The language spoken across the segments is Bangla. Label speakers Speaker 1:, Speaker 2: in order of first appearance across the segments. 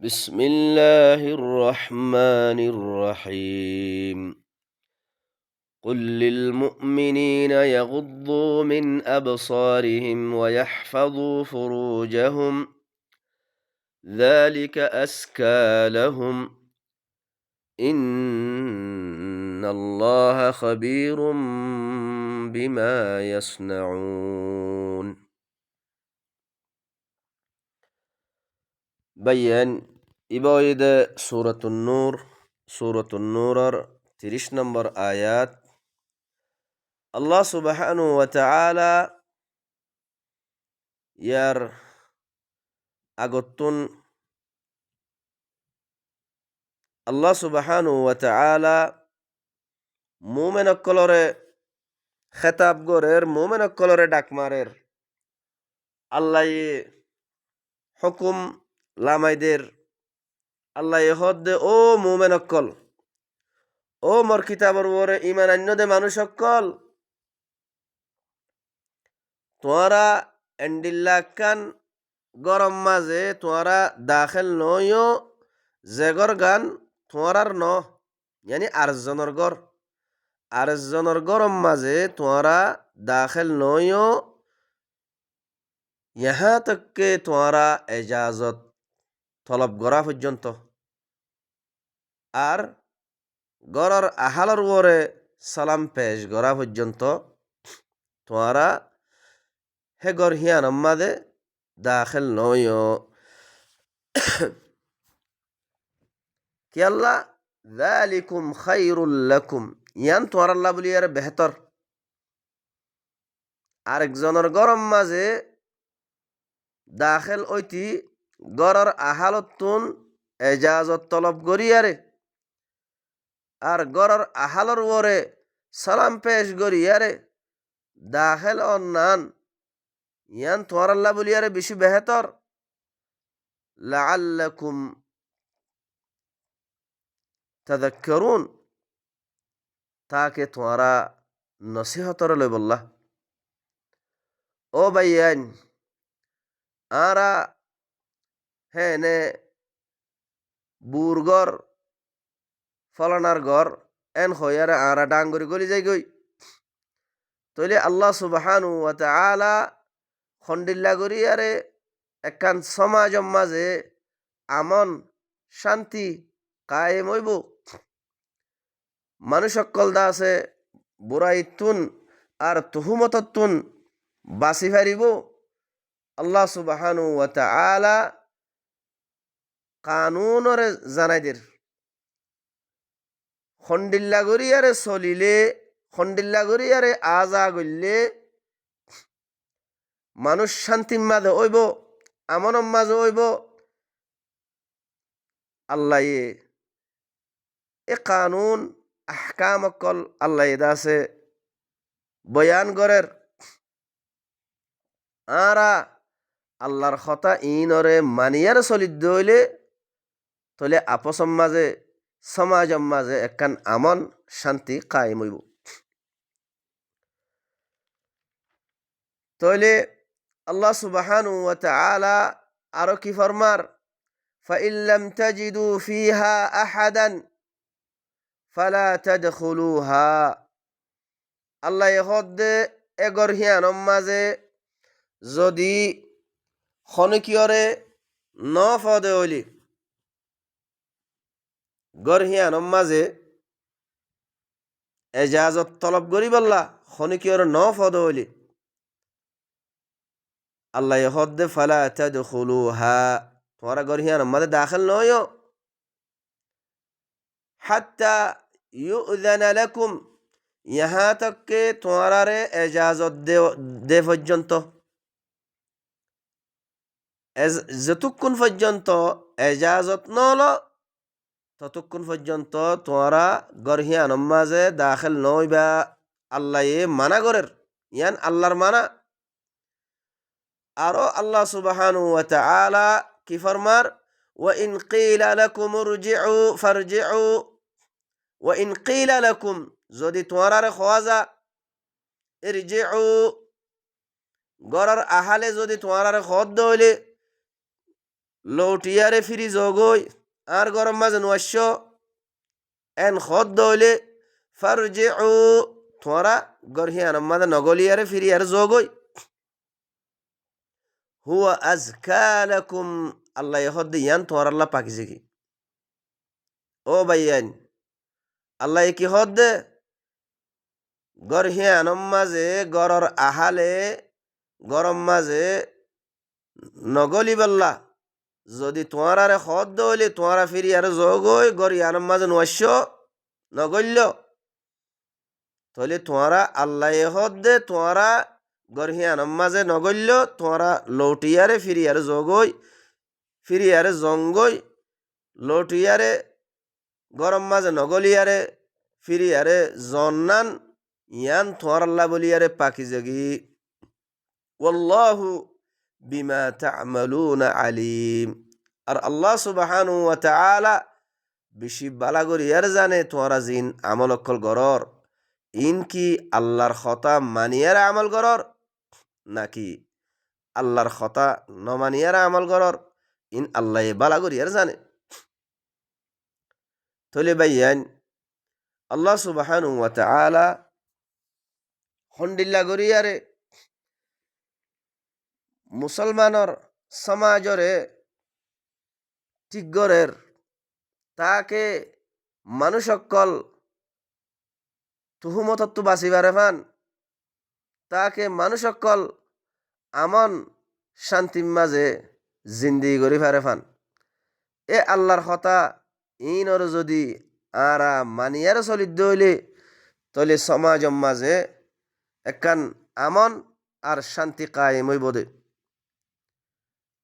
Speaker 1: بسم الله الرحمن الرحيم قل للمؤمنين يغضوا من أبصارهم ويحفظوا فروجهم ذلك أزكى لهم إن الله خبير بما يصنعون بيان إبويد سورة النور 30 নম্বর আয়াত আল্লাহ সুবহানাহু ওয়া তাআলা ইয়ার আগতুন আল্লাহ সুবহানাহু ওয়া তাআলা মুমিন অকলরে খেতাব গরের মুমিন অকলরে ডাক মারের আল্লাহ হুকুম লামাইদের আল্লাহ হদ্দে ও মুমিন অকল ও মোর কিতাবর ওরে ঈমান আন্যদে মানুষ অকল তোরা এন্ডিল্লাকান গরম মাঝে তোরা দাখিল নয় জেগর গান তোরার ন ইয়ানি আরেকজনের গরম মাঝে তোরা দাখিল নয় ইহা তককে তোরা এজাজত তলব করা পর্যন্ত আর গরর আহালর ওরে সালাম পেশ করা পর্যন্ত তোরা হে গর হিয়ান মাঝে দাখিল নয় কি আল্লাহ যালিকুম খায়রুল লাকুম ইয়ান তোর আল্লাহ বলি আর বেহতর আরেকজনের গরম মাঝে দাখিল ঐতি গরর আহালতুন এজাজত তলব করিয়ারে আর গরর আহালর ওরে সালাম পেশ করিয়ারে দাখিল অন্নান ইয়ান তোর আল্লাহ বলি আর বেশি বেহতর লাআল্লাকুম তাযাক্কারুন তাকে তোরা নসিহতর লই বললা ও ভাইয়ান আরা হেনে বুরগর ফলানার ঘর এন হইয়ারে আরা ডাঙ্গরি গলি যাই গই তইলে আল্লাহ সুবহানাহু ওয়া তাআলা খন্ডিল্লা গরিয়ারে একখান সমাজম মাঝে আমন শান্তি কায়েম হইব মানুষ অকল দা আছে বুড়াইতুন আর তুহুমততুন বাসি ফারিব আল্লাহ সুবহানাহু ওয়া তাআলা কানুনরে জানাইদের খন্ডিল্লা গরিয়ারে চলিলে খন্ডিল্লা গরিয়ারে আজা গইলে মানুষ শান্তির মাঝে হইব আমনের মাঝে হইব আল্লাহ এ কানুন আহকাম অকল আল্লাহ দাসে বয়ান গরের আরা আল্লাহর কথা ইনরে মানিয়ার চলিত হইলে তলে আপসম মাঝে সমাজম মাঝে একখান আমন শান্তি কায়েম হইব তইলে আল্লাহ সুবহানাহু ওয়া তাআলা আরো কি ফরমার فإن لم تجدوا فيها أحدا فلا تدخلوها আল্লাহ হদ এগর হিয়ানম মাঝে যদি খনকিয়রে ন ফদে হইলি গর হিয়ানম মাঝে এজাজত তলব করি বললা খনকিয়রে ন ফদে হইলি আল্লাহ হদ ফালা তাদখুলুহা তোমরা গর হিয়ানম মাঝে দাখিল নয় হাত্তা ইউযানা লাকুম ইহা তককে তোমারে এজাজত দে পর্যন্ত যতক্ষণ পর্যন্ত এজাজত নল ততক্ষণ পর্যন্ত তোমরা গরহিয়ান মাঝে দাখিল নইবা আল্লাহ মানা করের ইয়ান আল্লাহর মানা আরো আল্লাহ সুবহানাহু ওয়া তাআলা কি ফরমার ওয়া ইন কিলা লাকুম ইরজিউ ফারজিউ ওয়া ইন কিলা লাকুম যদি তোমরা খোয়াজা ইরজিউ গরার আহালে যদি তোমরা খদ দইলে লৌটিয়ারে ফিরি জগই আর গরম মাঝে নোয়াশ এন খদ দইলে ফারজে ও তোরা গরহিয়ান মাঝে নগলিয়ারে ফিরি আর জগই হুয়া আজকালাকুম আল্লাহ হদ ইয়ান তোর আল্লাহ পাকিছে কি ও ভাইয়ান আল্লাহ কি হদ দে গরহিয়ান মাঝে গরর আহালে গরম মাঝে নগলি বল্লা যদি তোমার আরে হদ দইলে তোমারা ফিরি আর জগই গরিয়ান মাঝে নোয়াশ নগল্য তাহলে তোমরা আল্লাহ হদ দে তোমরা গরহিয়ান মাঝে নগল্য তোমরা লৌটিয়ারে ফিরিয়ারে জগই ফিরিয়ারে জঙ্গই লৌটিয়ারে গরম মাঝে নগলিয়ারে ফিরিয়ারে জন্নান ইয়ান তোর আল্লাহ বলিয়ারে পাখি জগি ওয়াল্লাহু বিমা তা'মালুনা আলিম আর আল্লাহ সুবহানাহু ওয়া তাআলা বেশি বালা করিয়ার জানে তোমরা জিন আমল অকল গরর ইন কি আল্লাহর খতা মানিয়ার আমল গরর নাকি আল্লাহর খতা নমানিয়ার আমল গরর ইন আল্লাহ বালা করিয়ার জানে তলে ভাইয়ান আল্লাহ সুবহানাহু ওয়া তাআলা হন্ডিল্লা করিয়ারে মুসলমানর সমাজরে ঠিকগরের তাকে মানুষ অকল তুহুমতত্ব বাঁচিবারে ফান তাকে মানুষ অকল আমন শান্তির মাঝে জিন্দিগি করি ফারে ফান এ আল্লাহর কথা ইনর যদি আরা মানিয়ার চলিত দইলে তলে সমাজ মাঝে একান আমন আর শান্তি কায়েম হইব দে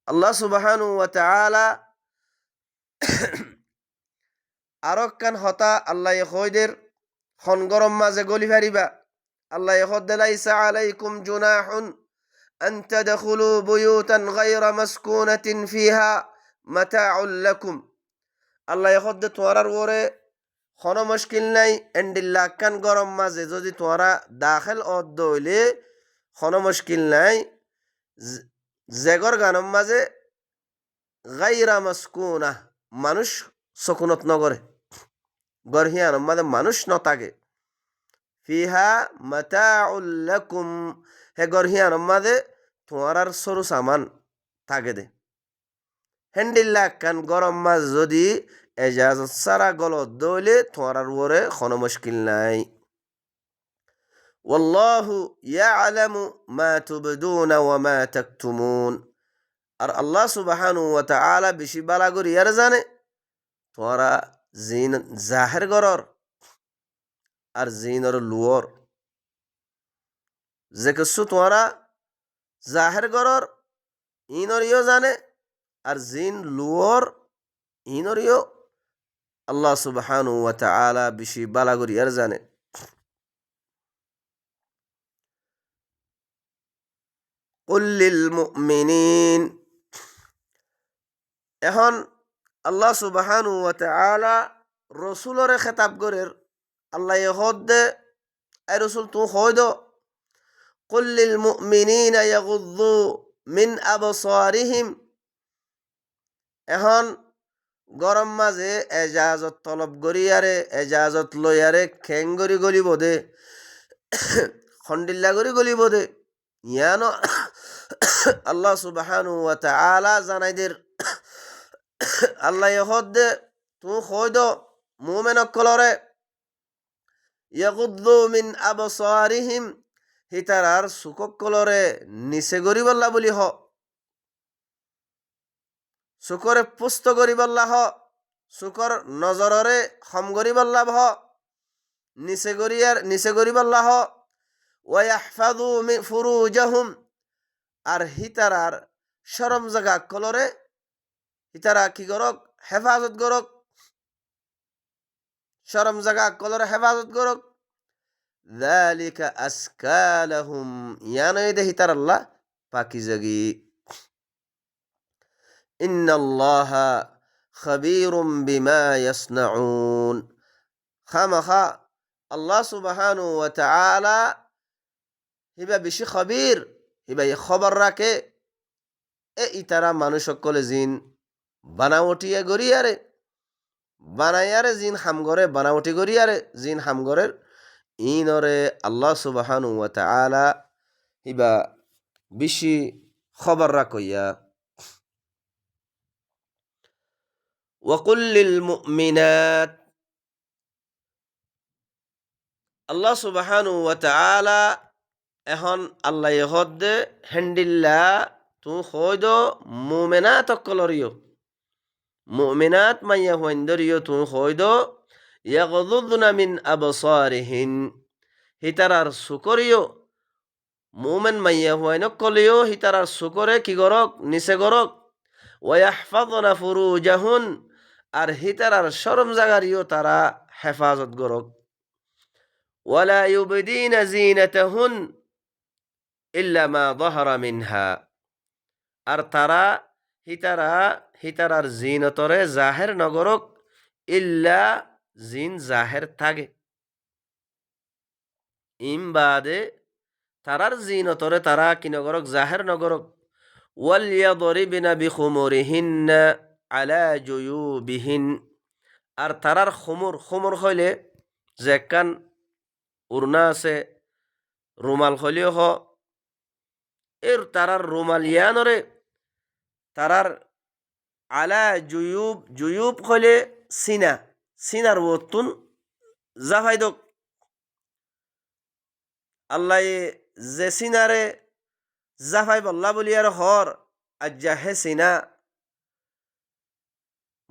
Speaker 1: আল্লাহ সুবহানাহু ওয়া তাআলা আরো কান হতা আল্লাহ হইদের খন গরম মাঝে গলি ফারিবা আল্লাহ হদ লাইসা আলাইকুম জুনাহুন আন তাদখুলু বুয়ুতান গায়রা মাসকুনাতিন ফিহা মাতাউল লাকুম আল্লাহ হদ তোরার ওরে কোনো মুশকিল নাই এন্ডিল্লা কান গরম মাঝে যদি তোরা দাখিল অদ দইলে কোনো মুশকিল নাই জেগর গানম মাঝে গায়রা মাসকুনা মানুষ সকুনত নগরে গরহিয়ান মাঝে মানুষ নতাগে ফিহা মাতাউল লাকুম হে গরহিয়ান মাঝে তোরার সরু সামান থাকে দে হেন্ডিল্লা কান গরম মাঝ যদি এজাজত সারা গলত দইলে তোরার ওরে কোনো মুশকিল নাই ওয়াল্লাহু ইয়ালামু মা তুবদুনা ওয়া মা তাকতুমুন আর আল্লাহ সুবহানাহু ওয়া তাআলা বেশি বালা করিয়ার জানে তোরা জিন জাহের গরর আর জিনর লুয়র যে কিছু তোরা জাহের গরর ইনরিও জানে আর জিন লুয়র ইনরিও আল্লাহ সুবহানাহু ওয়া তাআলা বেশি বালা করিয়ার জানে কুল লিল মুমিনিন এখন আল্লাহ সুবহানাহু ওয়া তাআলা রসুলরে খেতাব করের আল্লাহ হদ দে এ রসুল তু হইদ কুল লিল মুমিনিনা ইয়াগুদ্দু মিন আবসারিহিম এখন গরম মাঝে এজাজত তলব গরিয়ারে এজাজত লইয়ারে খেং গরি গলিব দে খন্ডিল্লা গরি গলিব দে ইয়ানো আল্লাহ সুবহানাহু ওয়া তাআলা জানাইদের আল্লাহ হদ দে তু হইদ মুমিন অকলরে ইয়াগুদ্দু মিন আবসারিহিম হিতারার সুককলরে নিচে গরিবল্লা বলি হ সুকরে পুস্ত গরিবল্লা হ সুকর নজররে হম গরিবল্লা হ নিচে গরিবল্লা হ ওয়াহফাযু মিন ফুরুজাহুম আর হিতারার শরম জাগা কলরে হিতারা কি করক হেফাজত করক শরম জাগা কলরে হেফাজত করক যালিকা আসকালাহুম ইয়ানই দে হিতার আল্লাহ পাকিজাগি ইন্নাল্লাহা খাবীরুম বিমা ইয়াসনাউন খামাখা আল্লাহ সুবহানাহু ওয়া তাআলা হিবা বেশি খবীর হিবা খবর রাখে এ ইতারা মানুষ সকলে জিন বানাওটিয়ে গরিয়ারে বানায়ারে জিন হামগরে বানাওটি গরিয়ারে জিন হামগরের ইনরে আল্লাহ সুবহানু ওয়া তাআলা হিবা বেশি খবর রাখইয়া ওয়াকুল লিল মুমিনাত আল্লাহ সুবহানু ওয়া তাআলা এখন আল্লাহ ইহদে হেন্ডিল্লা তু হইদ মুমিনাত কলরিও মুমিনাত মাইয়া হইন্দরিও তু হইদ ইয়াগযুদনা মিন আবসারিহিন হিতারার সুকরিও মুমেন মাইয়া হুয়াইন কলিও হিতারার সুকরে কি গরক নিচে গরক ওয়াহফাযনা ফুরুজাহুন আর হিতারার শরম জাগারিও তারা হেফাজত গরক ওয়ালা ইউবদিনা জিনাতাহুন ইল্লা মা যাহারা মিনহা আর তারা হিতারার জিনতরে জাহের নগরক ইল্লা জিন জাহের থাকে ইম বাদে তারার জিনতরে তারা কি নগরক জাহের নগরক ওয়ালিয়াদরিবিনা বিখুমুরিহিন্না আলা জুয়ুবিহিন আর তারার খুমুর হইলে যে কান উড়না আছে রুমাল হইলেও এর তারার রুমাল ইয়ানরে তারার আলা জুয়ুব হইলে সিনার ওতুন জাফাইদক আল্লাহ যে সিনারে জাফাই বল্লা বলিয়ার হর আজ্জা হে সিনা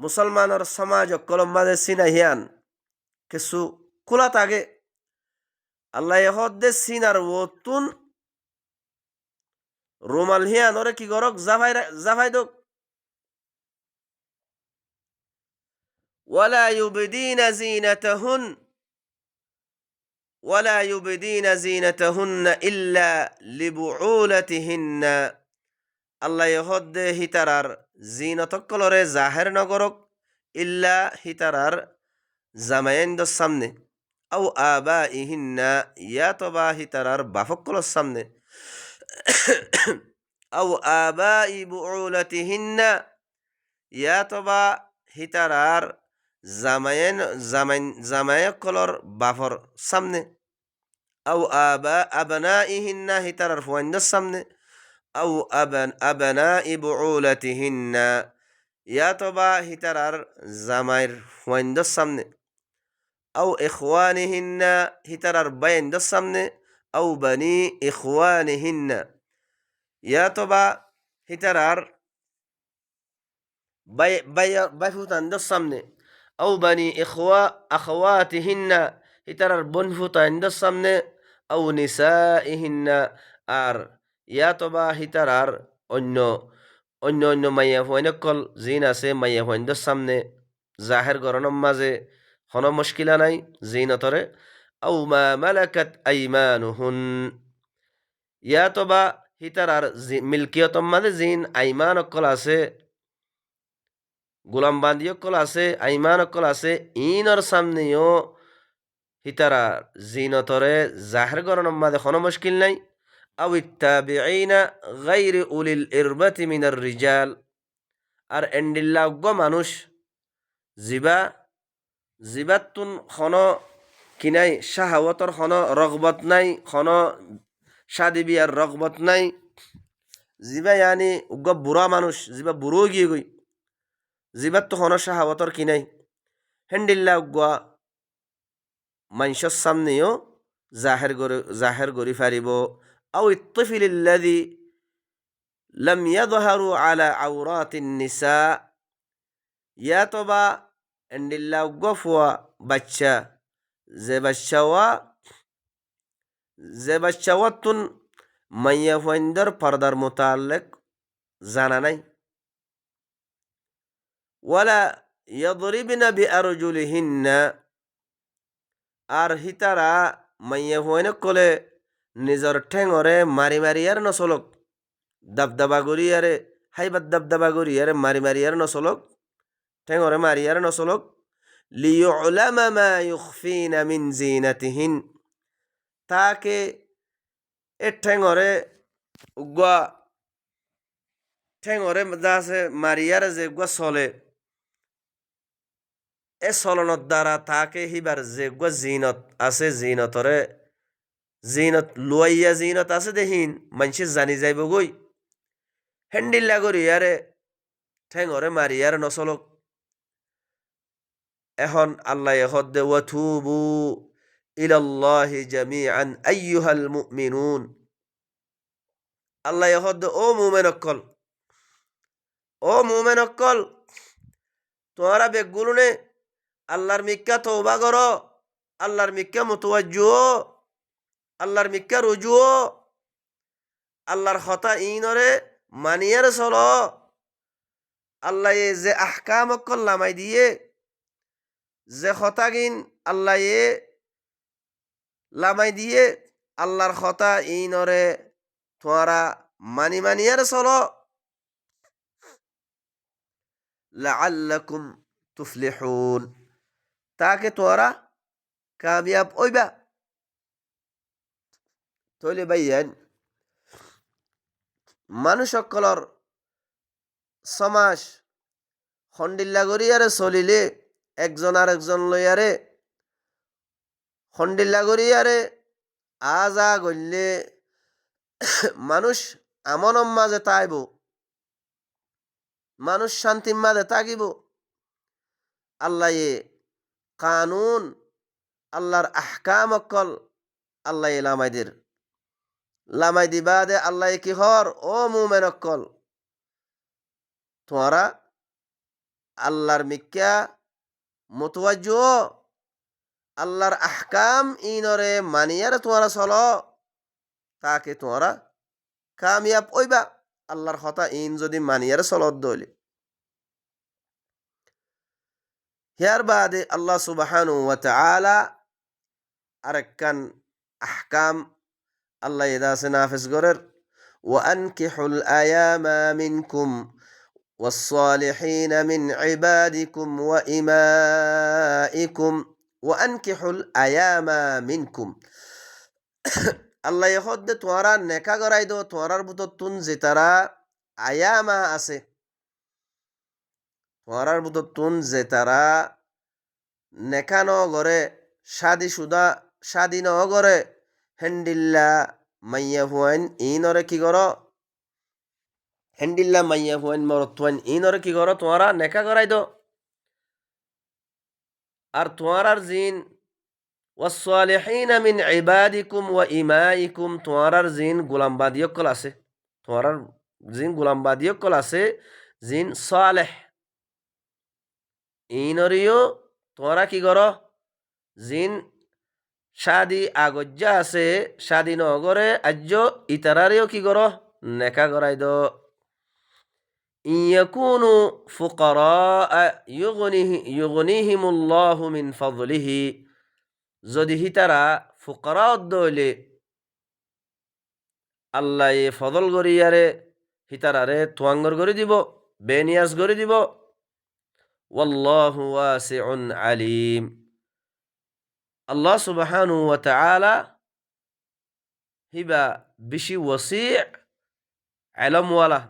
Speaker 1: মুসলমানের সমাজ কলম্বাদে সিনা হিয়ান কিছু খোলা থাকে আল্লাহ হদ্দে সিনার ওতুন রুমাল হিয়ান ওরে কি গরক জাফাই দক ওয়ালা ইউবদিনা জিনাতাহুন ওয়ালা ইউবদিনা জিনাতাহুন্না ইল্লা লিবুউলাতিহিন্না আল্লাহ হদ্দে হিতারার জিনতকলরে জাহের নগরক ইল্লা হিতারার জামায়েন্দ সামনে আও আবা ইহিন্না ইয়াতবা হিতারার বাফকলর সামনে আও আবা ইবুউলাতিহিন্না ইয়াতবা হিতারার জামায়কলর বাফর সামনে আও আবনা ইহিন্না হিতারার ফুয়াইন্দর সামনে আও আবনা ইবুউলাতিহিন্না ইয়াতবা হিতারার জামাইর ফুয়াইন্দর সামনে আও ইখওয়ানিহিন্না হিতারার বাইন্দর সামনে আও বানি ইখওয়ানিহিন্না ইয়াতবা হিতারার বাইফুতান্দর সামনে আও বানি আখওয়াতিহিন্না হিতারার বনফুতান্দর সামনে আও নিসাইহিন্না আর ইয়াতবা হিতারার অন্য অন্য অন্য মাইয়া হুয়াইনকল জিন আছে মাইয়া হুয়াইন্দর সামনে জাহের গরণম মাঝে হন মুশকিলা নাই জিনতরে আও মা মালাকাত আইমানুহুন ইয়াতবা হিতারার মিলকিয়তম মাঝে জিন আইমান অকল আছে গোলাম বান্দি অকল আছে আইমান অকল আছে ইনর সামনেও হিতারা জিনতরে জাহের গরণম মাঝে হন মুশকিল নাই আও ইত্তাবিঈনা গায়রি উলিল ইরবাতি মিনার রিজাল আর এন্ডিল্লাজ্ঞ মানুষ জিবাতুন খন কিনাই শাহাওয়াতর খন রগবত নাই খন শাদি বিয়ার রগবত নাই জিবা ইয়ানি উগ্গ বুড়া মানুষ জিবা বুড়ো গিয়ে গই জিবাত তো খন শাহাওয়াতর কিনাই হেন্ডিল্লা উগ্গা মানুষের সামনেও জাহের গরি ফারিব আও ইত্তফিলিল্লাযী লাম ইয়াযহারু আলা আওরাতিন নিসা ইয়াতবা এন্ডিল্লা উগ্গা ফুয়া বাচ্চা যে বাচ্চাওয়াতুন মাইয়া ফাইন্দর পর্দার মোতালেক জানা নাই ওয়ালা ইয়াদরিবিনা বিআরজুলিহিন্না আর হিতারা মাইয়া ফাইনক কলে নিজর ঠেঙরে মারি মারিয়ার নচলক দাবদাবা গরিয়ারে হাইবাদ দাবদাবা গরিয়ারে মারি মারিয়ার নচলক ঠেঙরে মারিয়ার নচলক লিয়ুলামা মা ইউখফিনা মিন জিনাতিহিন তাকে এ ঠেঙরে উগ্গা ঠেঙরে দাসে মারিয়ারে যে গুয়া চলে এ চলনত দ্বারা তাকে হিবার যে গুয়া জিনত আছে জিনত লুয়াইয়া জিনত আছে দেহিন মানুষে জানি যাইব গই হেন্ডিল্লা করিয়ারে ঠেঙরে মারিয়ারে নচলক এখন আল্লাহ হদ্দে ওয়াথুবু ইলাল্লাহি জামিআন আইয়ুহাল মুমিনুন আল্লাহ হদ্দে ও মুমেন অক্কল তোমরা বেগুলুনে আল্লাহর মিক্কা তওবা করো আল্লাহর মিক্কা মুতওয়াজ্জু আল্লাহর মিক্কা রুজু আল্লাহর হতা ইনরে মানিয়ার চলো আল্লাহ যে আহকাম অক্কল লামাই দিয়ে যে হতাগিন আল্লাহ লামাই দিয়ে আল্লাহর হতা ইনরে তোমরা মানিয়ার চলো লাআল্লাকুম তুফলিহুন তাকে তোরা কামিয়াব হইবা তইলে ভাইয়ান মানুষ সকলর সমাজ হন্ডিল্লা করিয়ারে চলিলে একজন আর একজন লইয়ারে হন্ডিল্লা করিয়ারে আজা গইলে মানুষ আমনম মাঝে তাইব মানুষ শান্তির মাঝে থাকিব আল্লাহ কানুন আল্লাহর আহকাম অকল আল্লাহ লামাই দিবা দে আল্লাহ কি হর ও মুমেন অকল তোমরা আল্লাহর মিক্কা মুতওয়াজ্জু আল্লাহর আহকাম ইনরে মানিয়ারে তোমরা চলো তাকে তোমরা কামিয়াব হইবা আল্লাহর কথা ইন যদি মানিয়ারে চলত দইলে হিয়ার বাদে আল্লাহ সুবহানাহু ওয়া তাআলা আরেকখান আহকাম আল্লাহ এদাসে নাফিজ করের وأنكحوا الأيام منكم والصالحين من عبادكم وإمائكم وأنكحوا الأيام منكم আল্লাহ হদ তোমরা নেকা করাই দো তোমরার ভিতর তুন যে তারা আয়ামা আছে তোমরার ভিতর তুন যে তারা নেকা ন করে শাদি ন করে হেন্ডিল্লা মাইয়া হুয়াইন ইনরে কি কর হেন্ডিল্লা মাইয়া হুয়াইন মরতুয়াইন ইনরে কি কর তোমরা নেকা করাই দো আর তোমরার জিন ওয়াসসালিহিনা মিন ইবাদিকুম ওয়া ইমাইকুম তোমরার জিন গোলামবাদিয়কল আছে তোমরার জিন গোলামবাদিয়কল আছে জিন সালেহ ইনরিও তোমরা কি কর জিন শাদি আগজ্জা আছে শাদি নগরে আজ্য ইতারারেও কি কর নেকা করাই দ ইয়াকুনু ফুকারা ইউগনিহিমুল্লাহু মিন ফাদলিহি যদি হিতারা ফুকারা দইলে আল্লাহ ফদল গরিয়ারে হিতারারে তোয়াঙ্গর করে দিব বেনিয়াস করে দিব ওয়াল্লাহু ওয়াসিউন আলিম আল্লাহ সুবহানাহু ওয়া তাআলা হিবা বেশি ওয়াসি ইলমওয়ালা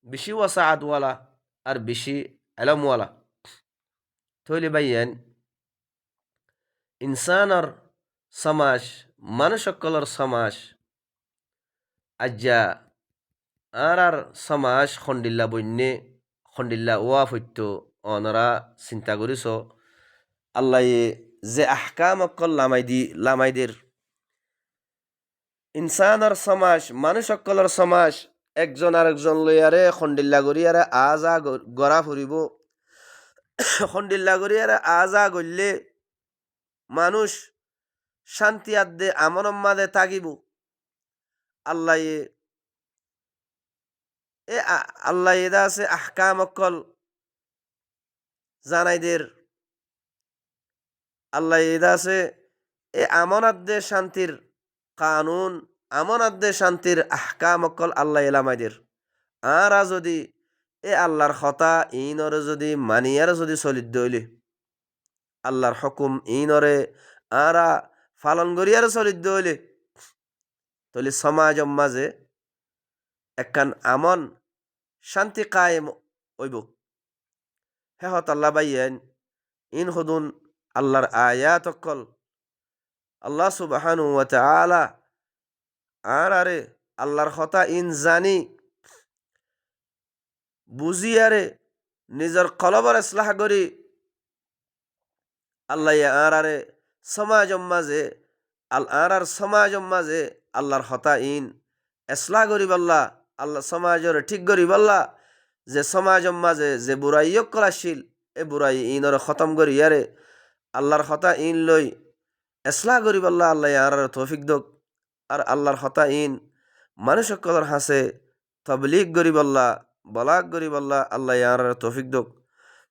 Speaker 1: বেশি ওয়াসাআতওয়ালা আর বেশি ইলমওয়ালা তইলে ভাইয়ান ইনসানর সমাজ মানুষ সকলের সমাজ আজ্জা আর সমাজ খন্ডিল্লা বন্যে খন্ডিল্লা ওয়া ফৈত্য অনরা চিন্তা করিস আল্লাহ যে আহকাম অকল লামাইদের ইনসানর সমাজ মানুষ সকলের সমাজ একজন আর একজন লইয়ারে খন্ডিল্লা গরিয়ারে আজা গড়া ফুরিব খন্ডিল্লা গরিয়ারে আজা গড়লে মানুষ শান্তি আদে আমনম্মাদে থাকিব আল্লাহ আল্লাহ এদা আছে আহকাম অকল জানাইদের আল্লাহ এদা আছে আমনাদ্দে শান্তির কানুন আমনাদ্দে শান্তির আহকাম অকল আল্লাহ এলামাইদের আরা যদি আল্লাহর হতা ইনরে যদি মানিয়ারে যদি চলিত দইলে আল্লাহর হুকুম ইনরে আরা পালন করিয়ারে চলিত দইলে তাহলে সমাজ মাঝে একখান আমন শান্তি কায়েম হইব। হেহত আল্লাহ বাইয়েন ইন হুদুন আল্লাহর আয়াত অকল আল্লাহ সুবহানাহু ওয়া তাআলা আর আরে আল্লাহর কথা ইন জানি বুঝিয়ারে নিজের কলবর ইসলাহ করি আল্লাহ আর আরে সমাজম মাঝে আর সমাজম মাঝে আল্লাহর হতা ইন ইসলাহ করি বল্লা আল্লাহ সমাজের ঠিক করি বল্লা যে সমাজম মাঝে যে বুড়াই করাশীল এ বুড়াই ইনর খতম করি ইয়ারে আল্লাহর হতা ইন লই ইসলাহ করি বল্লা আল্লাহ আর তৌফিক দোক আর আল্লাহর হতা ইন মানুষ সকলের হাসে তবলিগ করি বল্লা বলাগ করি বল্লা আল্লাহ আর তৌফিক দোক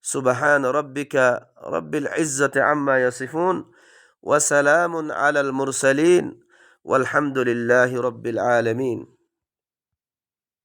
Speaker 1: সুবহান রব্বিকা রব্বিল ইজ্জতি আম্মা ইয়াসিফুন ওয়া সালামুন আলাল মুরসালিন ওয়ালহামদুলিল্লাহি রব্বিল আলামিন।